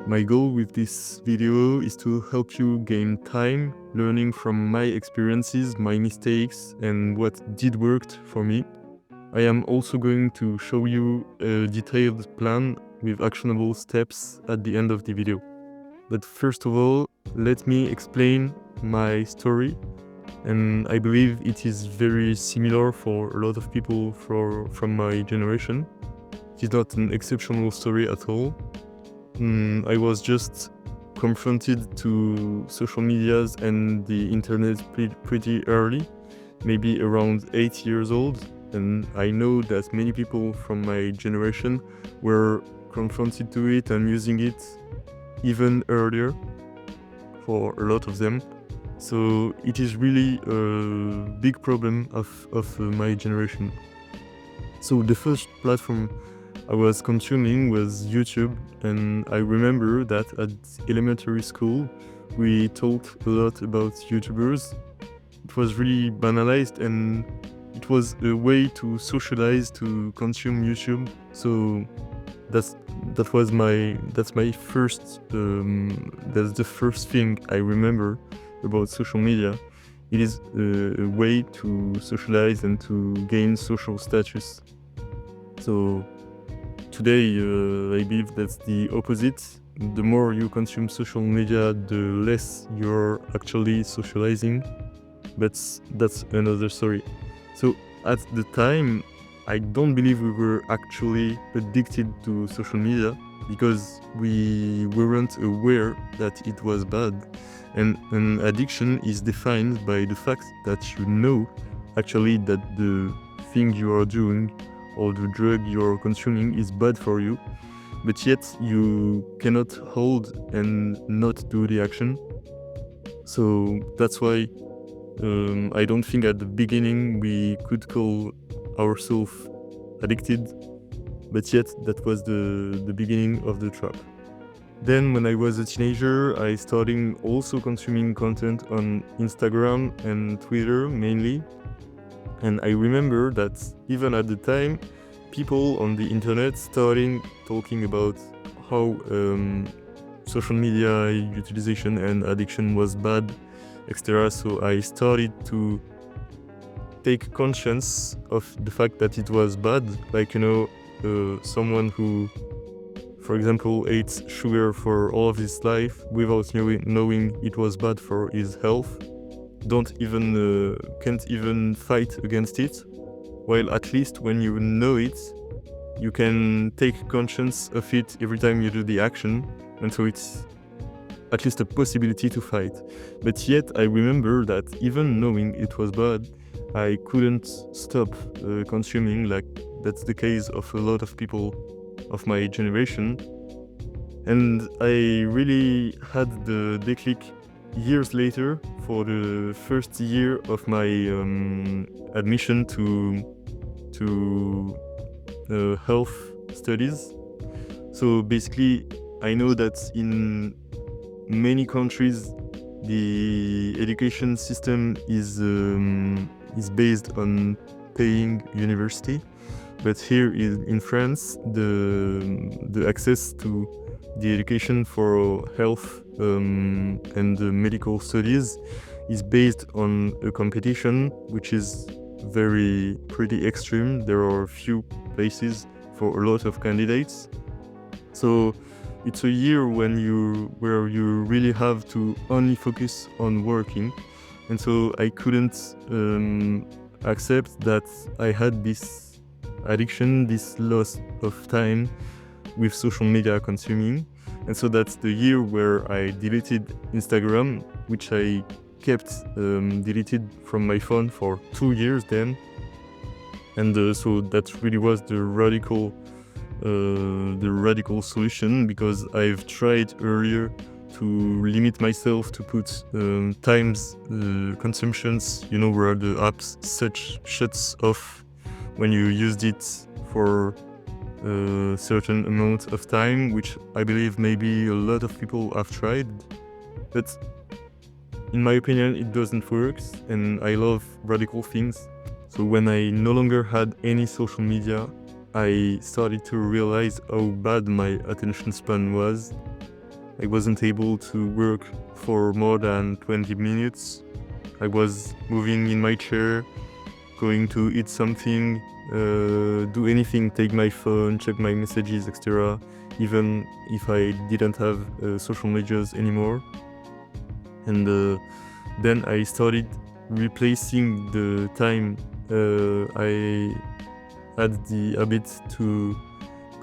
My goal with this video is to help you gain time learning from my experiences, my mistakes, and what did work for me. I am also going to show you a detailed plan with actionable steps at the end of the video. But first of all, let me explain my story, and I believe it is very similar for a lot of people from my generation. It is not an exceptional story at all. I was just confronted to social medias and the internet pretty early, maybe around 8 years old, and I know that many people from my generation were confronted to it and using it even earlier for a lot of them. So it is really a big problem of my generation. So the first platform I was consuming was YouTube, and I remember that at elementary school we talked a lot about YouTubers. It was really banalized, and it was a way to socialize, to consume YouTube. So that's my first that's the first thing I remember about social media. It is a way to socialize and to gain social status. So today, I believe that's the opposite. The more you consume social media, the less you're actually socializing. But that's another story. So at the time, I don't believe we were actually addicted to social media because we weren't aware that it was bad. And an addiction is defined by the fact that you know actually that the thing you are doing or the drug you're consuming is bad for you, but yet you cannot hold and not do the action. So that's why I don't think at the beginning we could call ourselves addicted, but yet that was the beginning of the trap. Then when I was a teenager, I started also consuming content on Instagram and Twitter mainly. And I remember that even at the time, people on the internet started talking about how social media utilization and addiction was bad, etc. So I started to take conscience of the fact that it was bad. Like, someone who, for example, ate sugar for all of his life without knowing it was bad for his health, can't even fight against it. While at least when you know it, you can take conscience of it every time you do the action, and so it's at least a possibility to fight. But yet I remember that even knowing it was bad, I couldn't stop consuming, like that's the case of a lot of people of my generation. And I really had the declic years later for the first year of my admission to health studies. So basically, I know that in many countries the education system is based on paying university, but here in France the access to the education for health and the medical studies is based on a competition which is pretty extreme. There are few places for a lot of candidates. So it's a year where you really have to only focus on working. And so I couldn't accept that I had this addiction, this loss of time with social media consuming. And so that's the year where I deleted Instagram, which I kept deleted from my phone for 2 years then. And so that really was the radical solution, because I've tried earlier to limit myself to put times consumptions, where the apps shuts off when you used it for a certain amount of time, which I believe maybe a lot of people have tried, but in my opinion it doesn't work, and I love radical things. So when I no longer had any social media, I started to realize how bad my attention span was, I wasn't able to work for more than 20 minutes. I was moving in my chair, going to eat something, do anything, take my phone, check my messages, etc. Even if I didn't have social medias anymore. And then I started replacing the time I had the habit to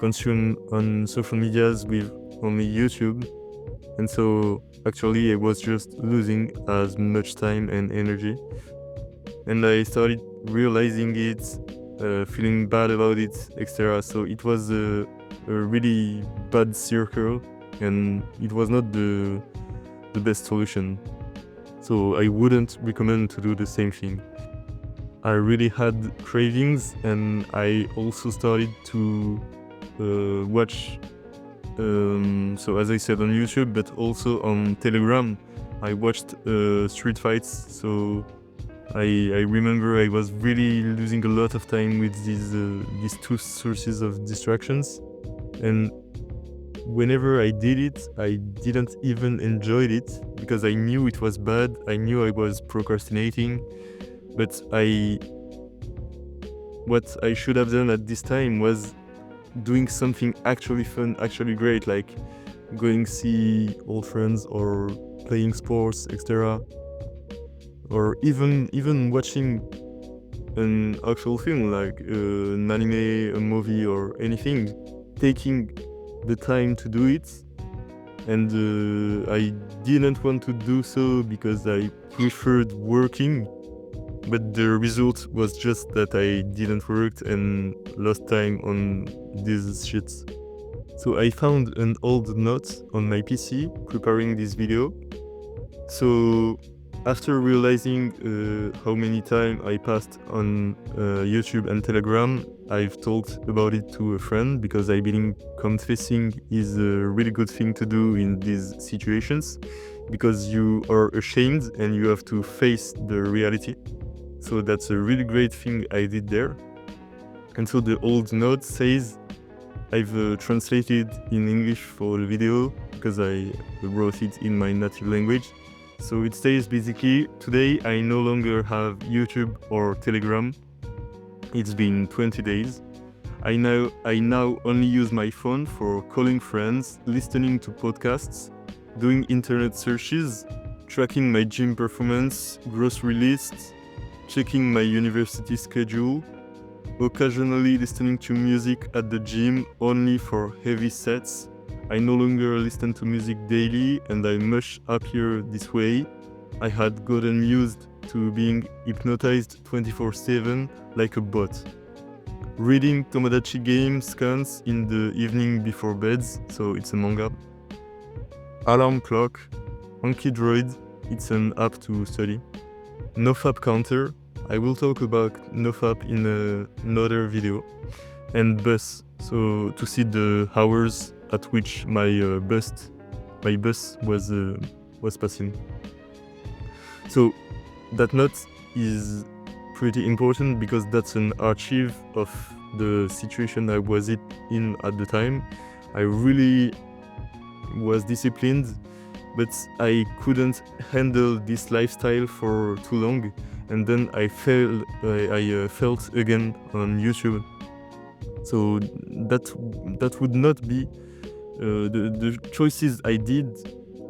consume on social medias with only YouTube. And so actually I was just losing as much time and energy. And I started realizing it, feeling bad about it, etc. So it was a really bad circle, and it was not the best solution. So I wouldn't recommend to do the same thing. I really had cravings, and I also started to watch, so as I said, on YouTube, but also on Telegram. I watched street fights, so I remember I was really losing a lot of time with these two sources of distractions. And whenever I did it, I didn't even enjoy it because I knew it was bad. I knew I was procrastinating, but what I should have done at this time was doing something actually fun, actually great, like going see old friends or playing sports, etc. Or even watching an actual film, like an anime, a movie, or anything. Taking the time to do it, and I didn't want to do so because I preferred working, but the result was just that I didn't work and lost time on these shits. So I found an old note on my PC preparing this video. So after realizing how many time I passed on YouTube and Telegram, I've talked about it to a friend because I believe confessing is a really good thing to do in these situations, because you are ashamed and you have to face the reality. So that's a really great thing I did there. And so the old note says, I've translated in English for the video because I wrote it in my native language. So it says basically, today I no longer have YouTube or Telegram. It's been 20 days. I now only use my phone for calling friends, listening to podcasts, doing internet searches, tracking my gym performance, grocery lists, checking my university schedule, occasionally listening to music at the gym only for heavy sets. I no longer listen to music daily, and I'm much happier this way. I had gotten used to being hypnotized 24/7 like a bot. Reading Tomodachi game scans in the evening before beds, so it's a manga. Alarm clock, Anki Droid, it's an app to study. NoFap counter, I will talk about NoFap in another video. And bus, so to see the hours at which my bus was passing. So that note is pretty important because that's an archive of the situation I was in at the time. I really was disciplined, but I couldn't handle this lifestyle for too long, and then I felt again on YouTube. So that would not be the choices I did.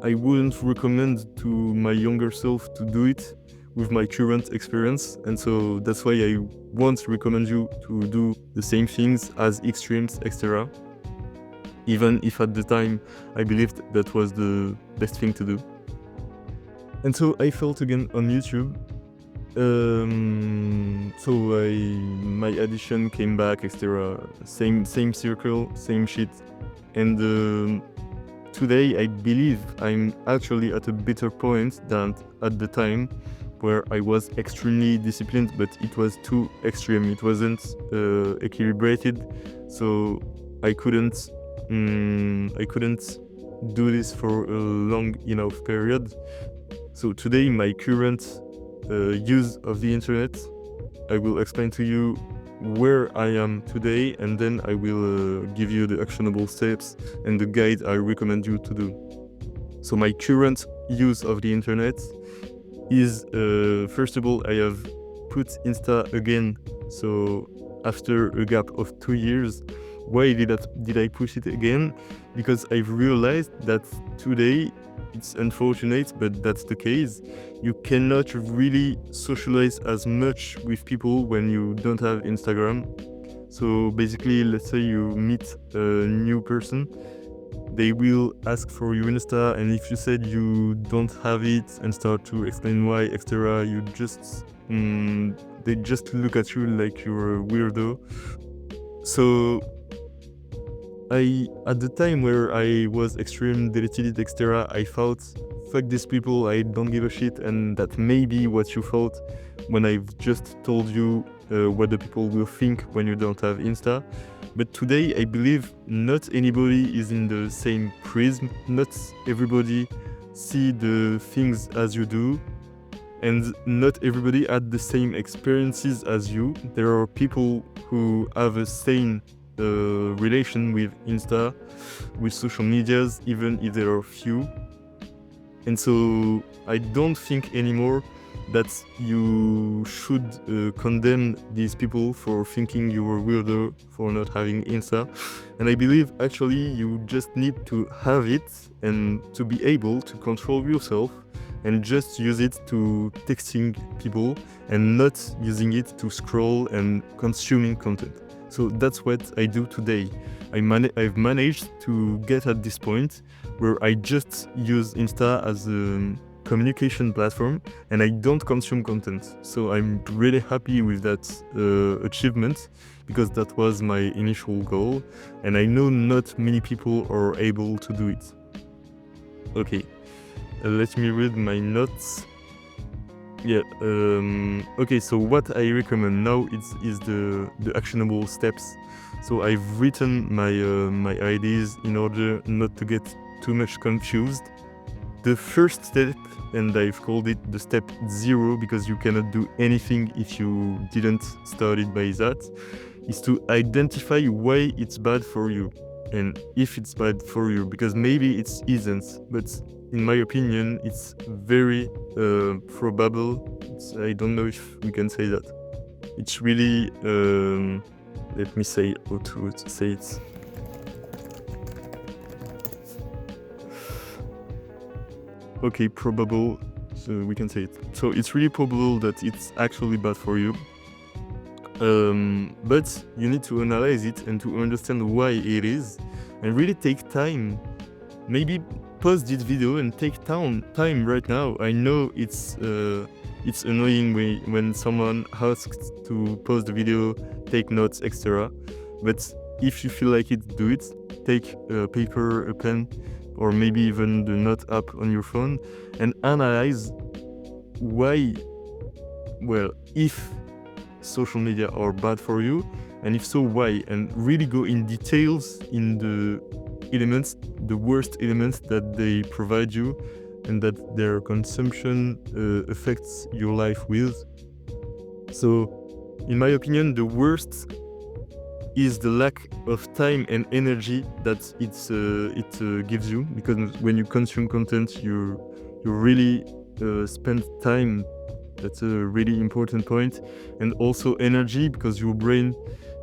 I wouldn't recommend to my younger self to do it with my current experience, and so that's why I won't recommend you to do the same things as extremes, etc. Even if at the time I believed that was the best thing to do. And so I felt again on YouTube. So my addition came back, etc. Same circle, same shit. And today I believe I'm actually at a better point than at the time, where I was extremely disciplined, but it was too extreme. It wasn't equilibrated, so I couldn't do this for a long enough period. So today, my current use of the internet, I will explain to you where I am today, and then I will give you the actionable steps and the guide I recommend you to do. So my current use of the internet is, first of all, I have put Insta again. So after a gap of 2 years, why did I push it again? Because I've realized that today, it's unfortunate, but that's the case. You cannot really socialize as much with people when you don't have Instagram. So basically, let's say you meet a new person, they will ask for your Insta, and if you said you don't have it and start to explain why, etc., you just they just look at you like you're a weirdo. So at the time where I was extreme deleted, etc., I thought, fuck these people, I don't give a shit, and that may be what you thought when I've just told you what the people will think when you don't have Insta. But today, I believe not anybody is in the same prism. Not everybody see the things as you do, and not everybody had the same experiences as you. There are people who have a sane relation with Insta, with social medias, even if there are few. And so I don't think anymore that you should condemn these people for thinking you were weirder for not having Insta. And I believe actually you just need to have it and to be able to control yourself and just use it to texting people and not using it to scroll and consuming content. So that's what I do today. I've managed to get at this point where I just use Insta as a communication platform and I don't consume content. So I'm really happy with that achievement, because that was my initial goal, and I know not many people are able to do it. Okay, let me read my notes. Yeah, okay, so what I recommend now is the actionable steps. So I've written my ideas in order not to get too much confused. The first step, and I've called it the step 0 because you cannot do anything if you didn't start it by that, is to identify why it's bad for you and if it's bad for you, because maybe it isn't, but in my opinion, it's very probable. I don't know if we can say that. It's really, let me say how to say it. Okay, probable, so we can say it. So it's really probable that it's actually bad for you. But you need to analyze it and to understand why it is, and really take time. Maybe pause this video and take time right now. I know it's annoying when someone asks to pause the video, take notes, etc. But if you feel like it, do it. Take a paper, a pen, or maybe even the note app on your phone, and analyze why, well, if social media are bad for you, and if so, why, and really go in details in the elements, the worst elements that they provide you and that their consumption affects your life with. So in my opinion, the worst is the lack of time and energy that it gives you, because when you consume content, you really spend time. That's a really important point. And also energy, because your brain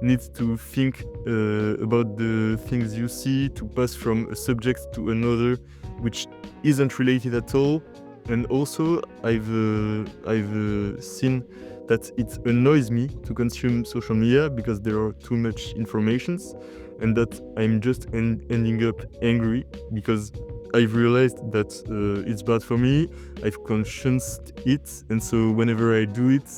needs to think about the things you see, to pass from a subject to another which isn't related at all. And also I've seen that it annoys me to consume social media because there are too much informations, and that I'm just ending up angry because I've realized that it's bad for me. I've conscienced it, and so whenever I do it,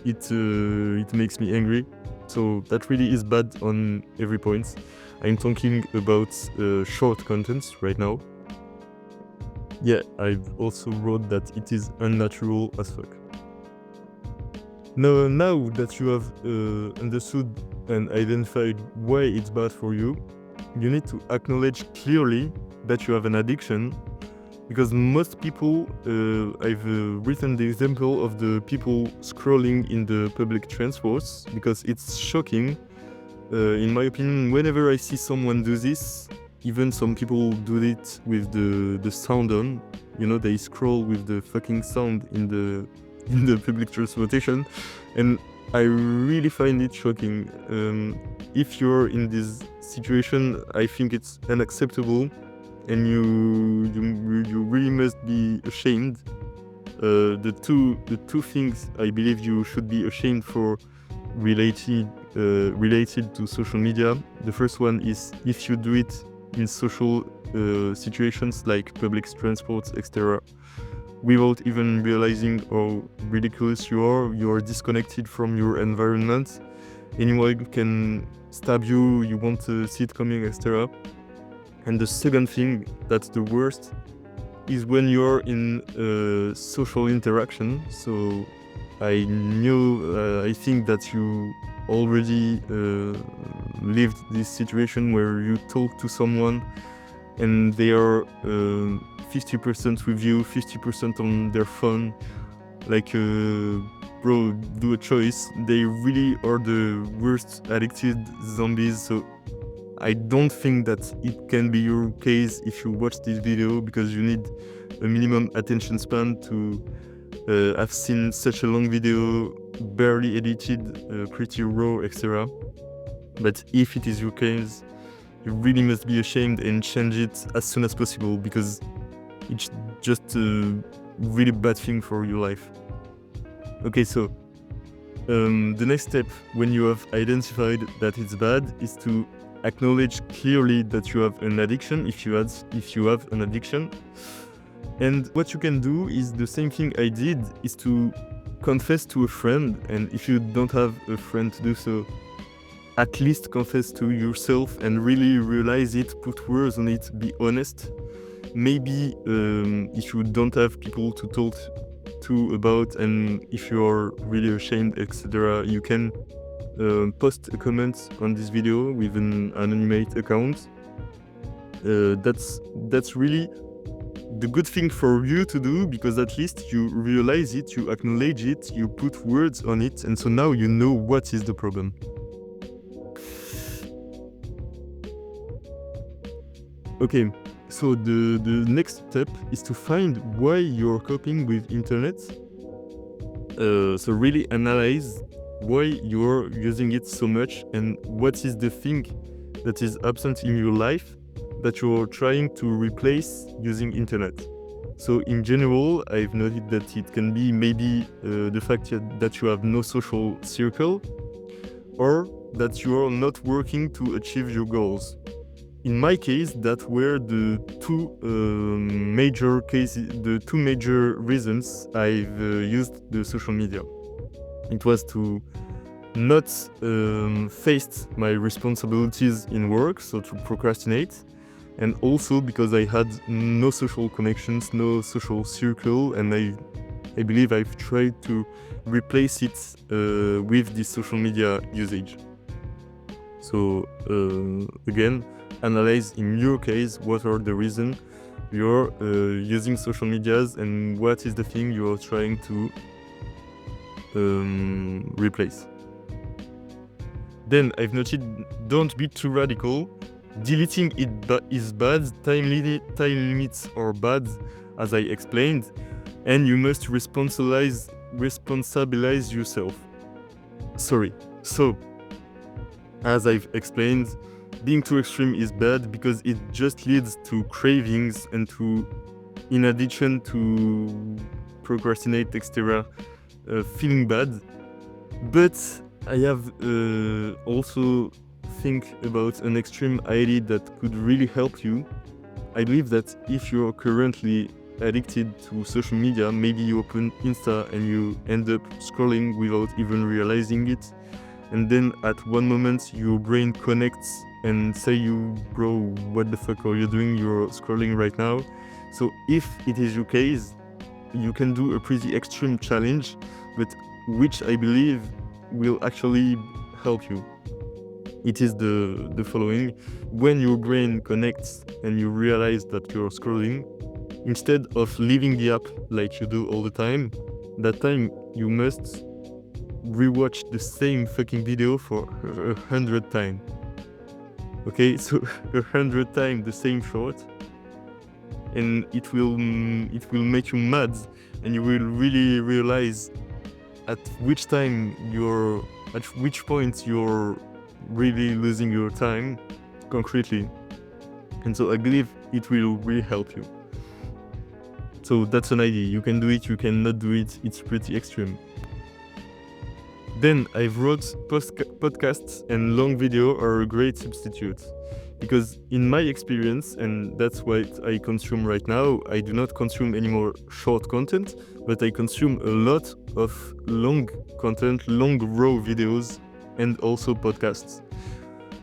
it makes me angry. So that really is bad on every point. I'm talking about short contents right now. Yeah, I've also wrote that it is unnatural as fuck. Now that you have understood and identified why it's bad for you, you need to acknowledge clearly that you have an addiction, because most people, I've written the example of the people scrolling in the public transports, because it's shocking. In my opinion, whenever I see someone do this, even some people do it with the sound on. You know, they scroll with the fucking sound in the public transportation, and I really find it shocking. If you're in this situation, I think it's unacceptable, and you really must be ashamed. The two things I believe you should be ashamed for related to social media. The first one is if you do it in social situations like public transport, etc., without even realizing how ridiculous you are disconnected from your environment. Anyone can stab you, you want a seat coming, etc. And the second thing, that's the worst, is when you're in social interaction. So I think that you already lived this situation where you talk to someone and they are 50% with you, 50% on their phone. Like, bro, do a choice. They really are the worst addicted zombies. So I don't think that it can be your case if you watch this video, because you need a minimum attention span to have seen such a long video, barely edited, pretty raw, etc. But if it is your case, you really must be ashamed and change it as soon as possible, because it's just a really bad thing for your life. Okay, so the next step when you have identified that it's bad is to acknowledge clearly that you have an addiction, if you have an addiction. And what you can do is the same thing I did, is to confess to a friend. And if you don't have a friend to do so, at least confess to yourself and really realize it, put words on it, be honest. Maybe if you don't have people to talk to about, and if you are really ashamed, etc., you can post a comment on this video with an anonymous account. That's really the good thing for you to do, because at least you realize it, you acknowledge it, you put words on it, and so now you know what is the problem. Okay, so the next step is to find why you're coping with internet. So really analyze why you're using it so much, and what is the thing that is absent in your life that you're trying to replace using internet. So in general, I've noted that it can be maybe the fact that you have no social circle, or that you are not working to achieve your goals. In my case, that were the two major reasons I've used the social media. It was to not face my responsibilities in work, so to procrastinate, and also because I had no social connections, no social circle, and I believe I've tried to replace it with this social media usage. So again, analyze in your case what are the reasons you're using social medias, and what is the thing you're trying to replace. Then I've noted, don't be too radical. Deleting it is bad, time limits are bad, as I explained, and you must responsabilize yourself. So, as I've explained, being too extreme is bad because it just leads to cravings and to, in addition to procrastinate, etc., feeling bad. But I have also think about an extreme idea that could really help you. I believe that if you're currently addicted to social media, maybe you open Insta and you end up scrolling without even realizing it, and then at one moment your brain connects and say you, bro, what the fuck are you doing? You're scrolling right now. So if it is your case, you can do a pretty extreme challenge, but which I believe will actually help you. It is the following. When your brain connects and you realize that you're scrolling, instead of leaving the app like you do all the time, that time you must rewatch the same fucking video for 100 times. Okay, so 100 times the same short, and it will make you mad, and you will really realize at which point you're really losing your time concretely. And so I believe it will really help you. So that's an idea. You can do it, you cannot do it. It's pretty extreme. Then I've wrote podcasts, and long video are a great substitute. Because in my experience, and that's what I consume right now, I do not consume any more short content, but I consume a lot of long content, long raw videos, and also podcasts.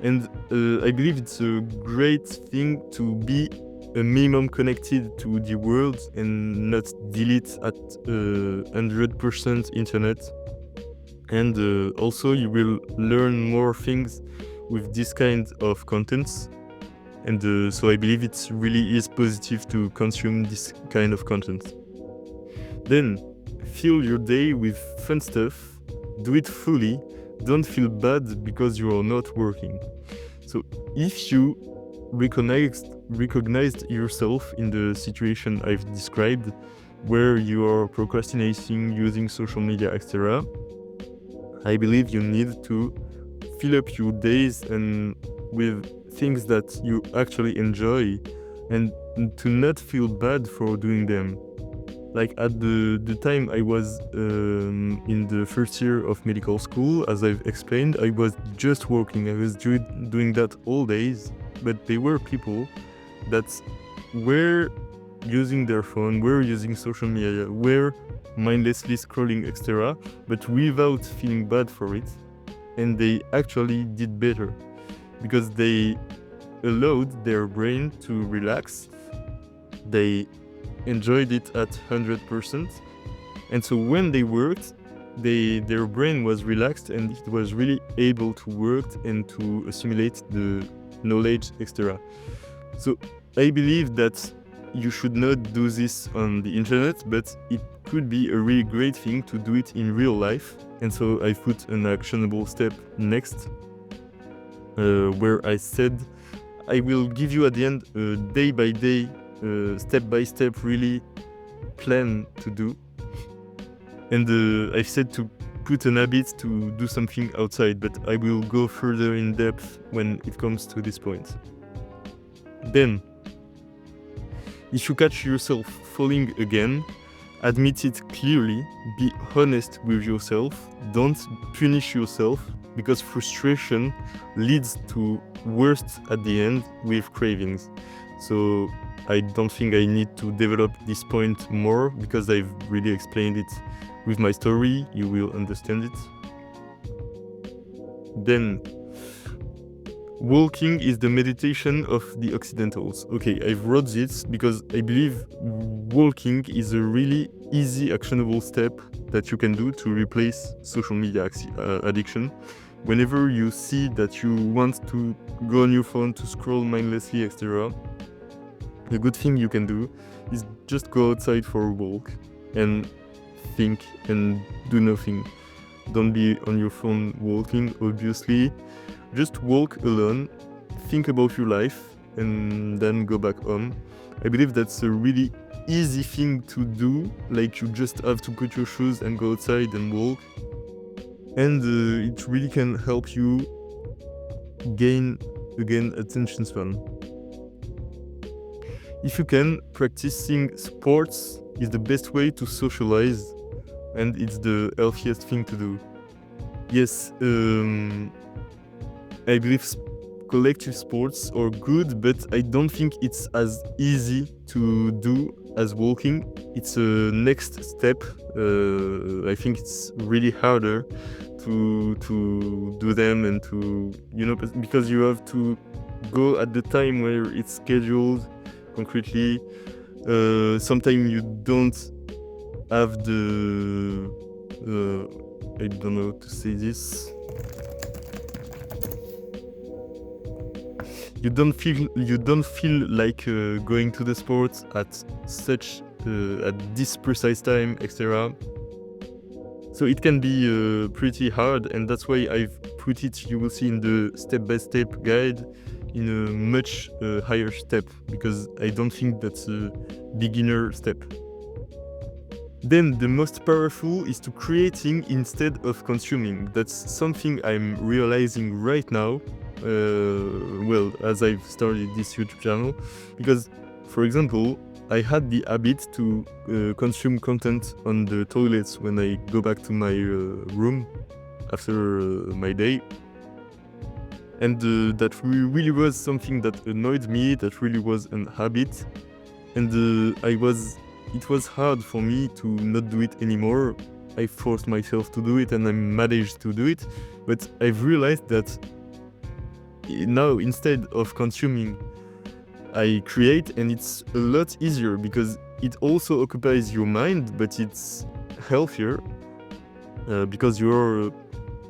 And I believe it's a great thing to be a minimum connected to the world and not delete at 100% internet. And also you will learn more things with this kind of contents. And so I believe it really is positive to consume this kind of content. Then fill your day with fun stuff, do it fully, don't feel bad because you are not working. So if you recognized yourself in the situation I've described, where you are procrastinating, using social media, etc., I believe you need to fill up your days and with things that you actually enjoy, and to not feel bad for doing them. Like at the time I was in the first year of medical school, as I've explained, I was just working. I was doing that all days, but there were people that were using their phone, were using social media, were mindlessly scrolling, etc., but without feeling bad for it. And they actually did better because they allowed their brain to relax. They enjoyed it at 100%. And so when they worked, their brain was relaxed and it was really able to work and to assimilate the knowledge, etc. So I believe that you should not do this on the internet, but it could be a really great thing to do it in real life. And so I put an actionable step next, where I said I will give you at the end a day by day, step by step, really plan to do. And I've said to put an habit to do something outside, but I will go further in depth when it comes to this point. Then, if you catch yourself falling again, admit it clearly, be honest with yourself, don't punish yourself, because frustration leads to worst at the end with cravings. So I don't think I need to develop this point more because I've really explained it with my story. You will understand it. Then, walking is the meditation of the Occidentals. Okay, I've wrote this because I believe walking is a really easy, actionable step that you can do to replace social media addiction. Whenever you see that you want to go on your phone to scroll mindlessly, etc., a good thing you can do is just go outside for a walk and think and do nothing. Don't be on your phone walking, obviously. Just walk alone, think about your life, and then go back home. I believe that's a really easy thing to do. Like, you just have to put your shoes and go outside and walk. And it really can help you gain, again, attention span. If you can, practicing sports is the best way to socialize, and it's the healthiest thing to do. Yes, I believe collective sports are good, but I don't think it's as easy to do as walking. It's a next step. I think it's really harder to do them and to, because you have to go at the time where it's scheduled concretely. Sometimes you don't have the I don't know how to say this. You don't feel like going to the sports at this precise time, etc. So it can be pretty hard, and that's why I've put it, you will see in the step-by-step guide, in a much higher step, because I don't think that's a beginner step. Then the most powerful is to creating instead of consuming. That's something I'm realizing right now, as I've started this YouTube channel, because, for example, I had the habit to consume content on the toilets when I go back to my room after my day. And that really was something that annoyed me, that really was an habit. And it was hard for me to not do it anymore. I forced myself to do it and I managed to do it. But I've realized that now, instead of consuming, I create, and it's a lot easier because it also occupies your mind, but it's healthier because you're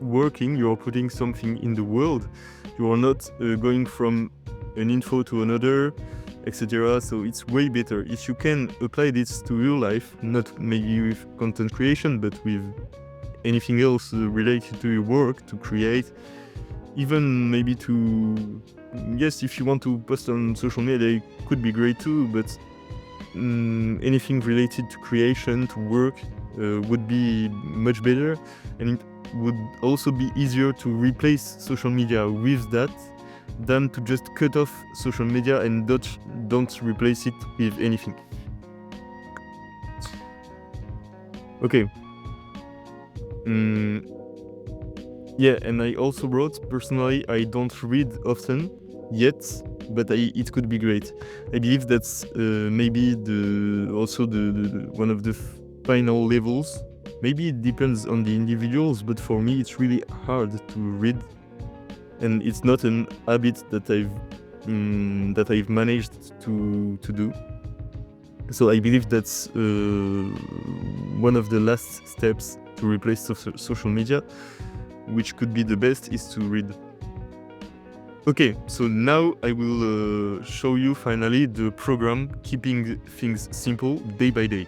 working, you're putting something in the world. You are not going from an info to another, etc. So it's way better. If you can apply this to your life, not maybe with content creation, but with anything else related to your work, to create, even maybe to, yes, if you want to post on social media, it could be great too, but anything related to creation, to work, would be much better. And it would also be easier to replace social media with that than to just cut off social media and don't replace it with anything. Okay. Yeah, and I also wrote, personally, I don't read often yet, but it could be great. I believe that's maybe also one of the final levels. Maybe it depends on the individuals, but for me it's really hard to read, and it's not an habit that I've managed to do. So I believe that's one of the last steps to replace social media, which could be the best, is to read. Okay, so now I will show you finally the program keeping things simple day by day.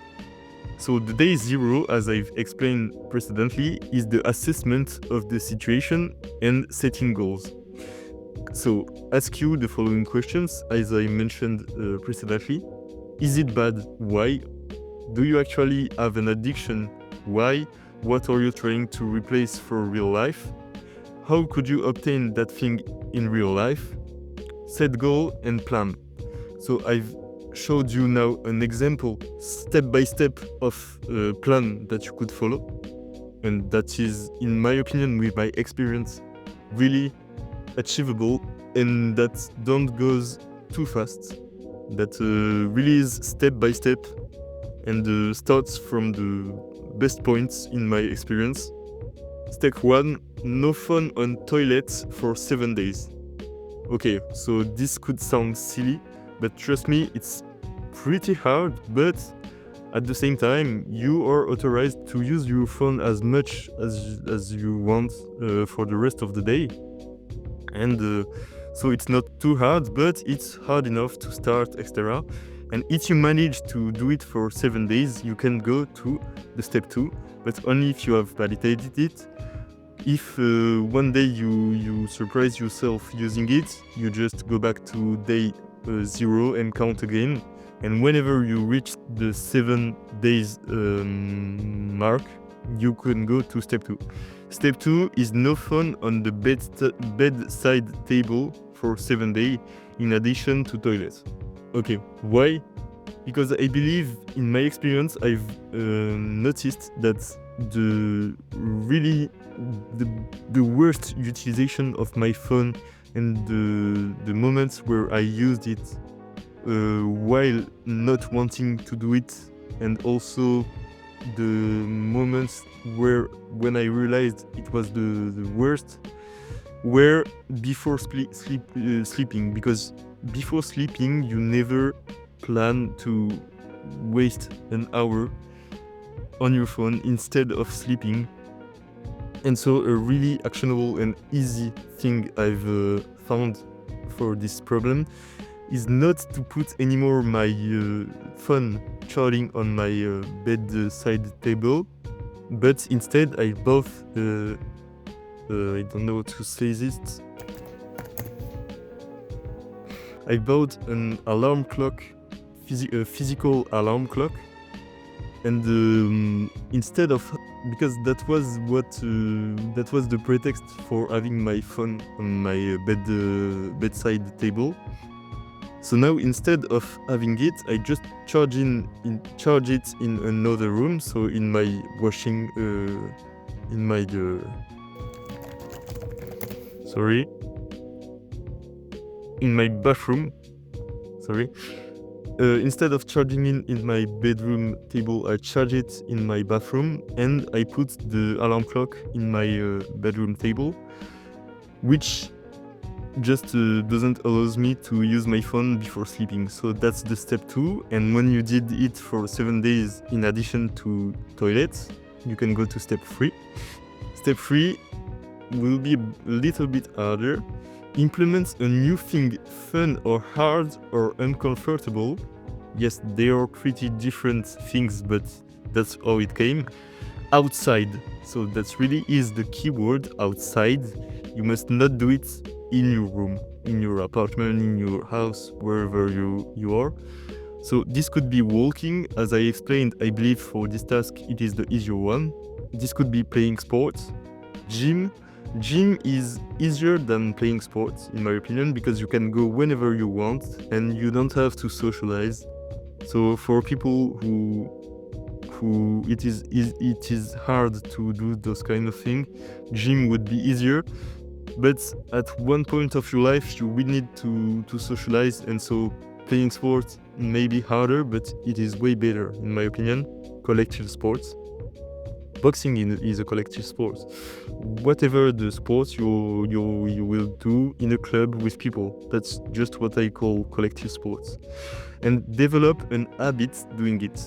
So the day 0, as I've explained precedently, is the assessment of the situation and setting goals. So ask you the following questions, as I mentioned precedently. Is it bad? Why? Do you actually have an addiction? Why? What are you trying to replace for real life? How could you obtain that thing in real life? Set goal and plan. So I've showed you now an example, step by step, of a plan that you could follow. And that is, in my opinion, with my experience, really achievable, and that don't goes too fast. That really is step by step and starts from the best points in my experience. Step 1, no phone on toilets for 7 days. Okay, so this could sound silly, but trust me, it's pretty hard, but at the same time, you are authorized to use your phone as much as you want for the rest of the day. And so it's not too hard, but it's hard enough to start, etc. And if you manage to do it for 7 days, you can go to the step 2, but only if you have validated it. If one day you surprise yourself using it, you just go back to day 0 and count again. And whenever you reach the 7 days mark, you can go to step 2. Step 2 is no phone on the bedside table for 7 days, in addition to toilets. Okay, why? Because I believe, in my experience, I've noticed that the worst utilization of my phone and the moments where I used it while not wanting to do it, and also the moments when I realized it was the worst, were before sleeping, because before sleeping you never plan to waste an hour on your phone instead of sleeping. And so a really actionable and easy thing I've found for this problem is not to put anymore my phone charging on my bedside table, but instead I both I don't know how to say this. I bought an alarm clock, a physical alarm clock, and instead of, because that was the pretext for having my phone on my bedside table. So now instead of having it, I just charge it in another room. So in my washing, in my sorry, in my bathroom. Sorry. Instead of charging in my bedroom table, I charge it in my bathroom, and I put the alarm clock in my bedroom table, which just doesn't allows me to use my phone before sleeping. So that's the step 2. And when you did it for 7 days in addition to toilets, you can go to step 3. Step 3 will be a little bit harder. Implement a new thing, fun or hard or uncomfortable. Yes, they are pretty different things, but that's how it came. Outside. So that really is the key word, outside. You must not do it in your room, in your apartment, in your house, wherever you are. So this could be walking. As I explained, I believe for this task it is the easier one. This could be playing sports. Gym is easier than playing sports, in my opinion, because you can go whenever you want and you don't have to socialize. So for people who it is hard to do those kind of things, gym would be easier. But at one point of your life, you will need to socialize, and so playing sports may be harder, but it is way better, in my opinion. Collective sports. Boxing is a collective sport. Whatever the sports you will do in a club with people, that's just what I call collective sports. And develop an habit doing it.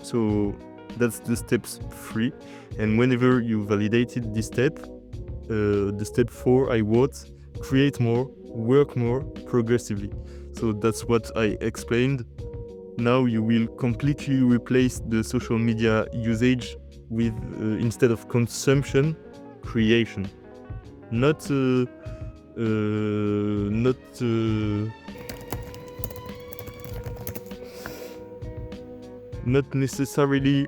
So that's the steps 3. And whenever you validated this step, the step 4 I wrote, create more, work more progressively. So that's what I explained. Now you will completely replace the social media usage with, instead of consumption, creation. Not necessarily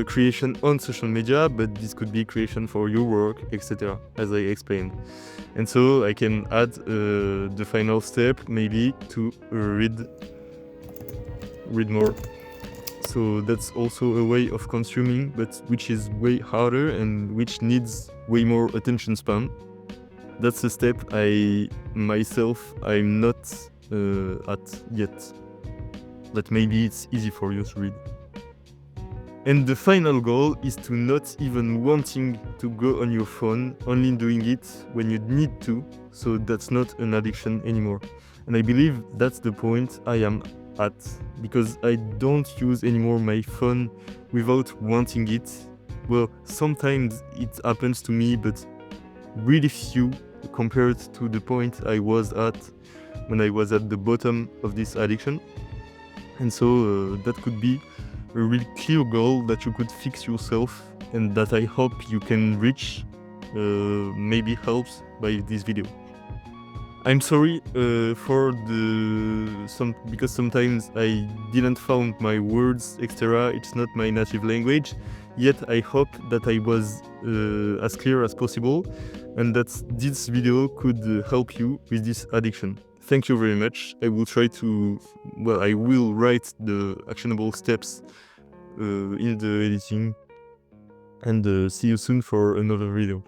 creation on social media, but this could be creation for your work, etc., as I explained. And so I can add the final step, maybe to read more. So that's also a way of consuming, but which is way harder and which needs way more attention span. That's a step I'm not at yet. But maybe it's easy for you to read. And the final goal is to not even wanting to go on your phone, only doing it when you need to. So that's not an addiction anymore. And I believe that's the point I am at, because I don't use anymore my phone without wanting it. Well, sometimes it happens to me, but really few compared to the point I was at when I was at the bottom of this addiction. And so that could be a really clear goal that you could fix yourself, and that I hope you can reach, maybe helps by this video. I'm sorry because sometimes I didn't found my words, etc. It's not my native language, yet I hope that I was as clear as possible, and that this video could help you with this addiction. Thank you very much. I will I will write the actionable steps in the editing, and see you soon for another video.